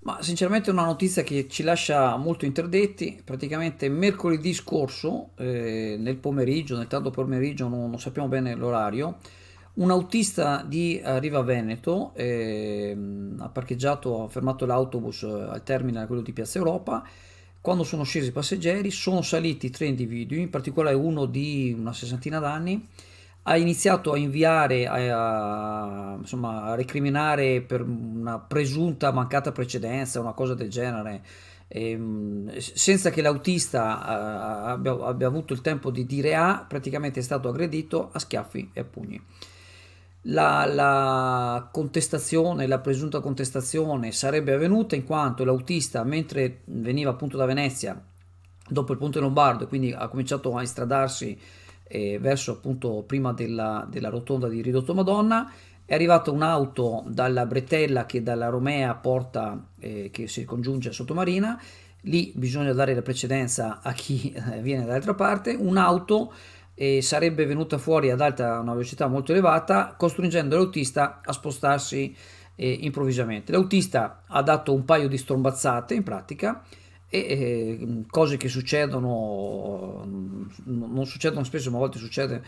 Ma sinceramente è una notizia che ci lascia molto interdetti. Praticamente mercoledì scorso, nel pomeriggio, nel tardo pomeriggio, non sappiamo bene l'orario, un autista di Riva Veneto ha fermato l'autobus al terminal, quello di Piazza Europa. Quando sono scesi i passeggeri, sono saliti tre individui, in particolare uno di una sessantina d'anni, ha iniziato a inviare, insomma, a recriminare per una presunta mancata precedenza, una cosa del genere, senza che l'autista abbia avuto il tempo di dire A, praticamente è stato aggredito a schiaffi e a pugni. La contestazione, la presunta contestazione sarebbe avvenuta in quanto l'autista, mentre veniva appunto da Venezia, dopo il ponte Lombardo, quindi ha cominciato a instradarsi verso appunto prima della rotonda di Ridotto Madonna, è arrivata un'auto dalla Bretella che dalla Romea porta, che si congiunge a Sottomarina. Lì bisogna dare la precedenza a chi viene dall'altra parte. Un'auto sarebbe venuta fuori ad una velocità molto elevata, costringendo l'autista a spostarsi improvvisamente. L'autista ha dato un paio di strombazzate in pratica e cose che succedono, non succedono spesso, ma a volte succede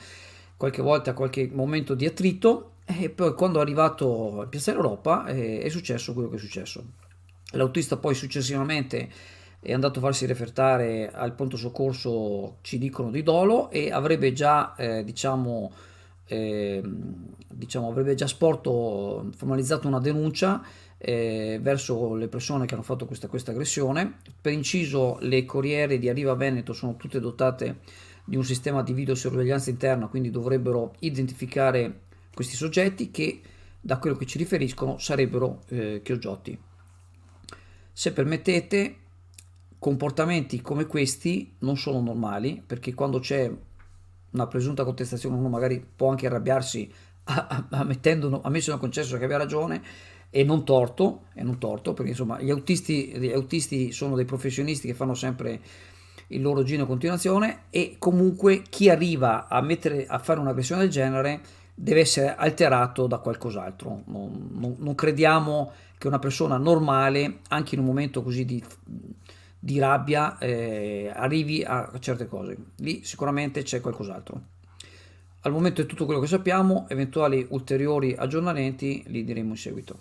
qualche volta, qualche momento di attrito, e poi quando è arrivato a Piazza Europa è successo quello che è successo. L'autista poi successivamente è andato a farsi refertare al pronto soccorso, ci dicono, di Dolo, e avrebbe già, eh, avrebbe già formalizzato una denuncia verso le persone che hanno fatto questa aggressione. Per inciso, le corriere di Arriva Veneto sono tutte dotate di un sistema di videosorveglianza interna, quindi dovrebbero identificare questi soggetti che, da quello che ci riferiscono, sarebbero Chiogiotti. Se permettete, comportamenti come questi non sono normali, perché quando c'è una presunta contestazione uno magari può anche arrabbiarsi ammesso e non concesso che abbia ragione, e non torto, perché insomma gli autisti sono dei professionisti che fanno sempre il loro giro in continuazione, e comunque chi arriva a fare un'aggressione del genere deve essere alterato da qualcos'altro. Non crediamo che una persona normale, anche in un momento così di rabbia, arrivi a certe cose. Lì sicuramente c'è qualcos'altro. Al momento è tutto quello che sappiamo, eventuali ulteriori aggiornamenti li diremo in seguito.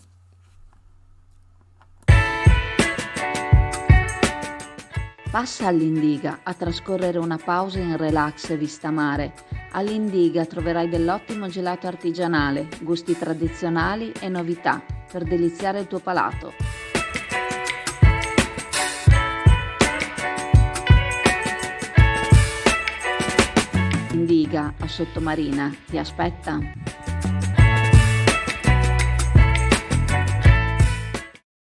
Passa all'Indiga a trascorrere una pausa in relax e vista mare. All'Indiga troverai dell'ottimo gelato artigianale, gusti tradizionali e novità per deliziare il tuo palato. Indiga a Sottomarina ti aspetta.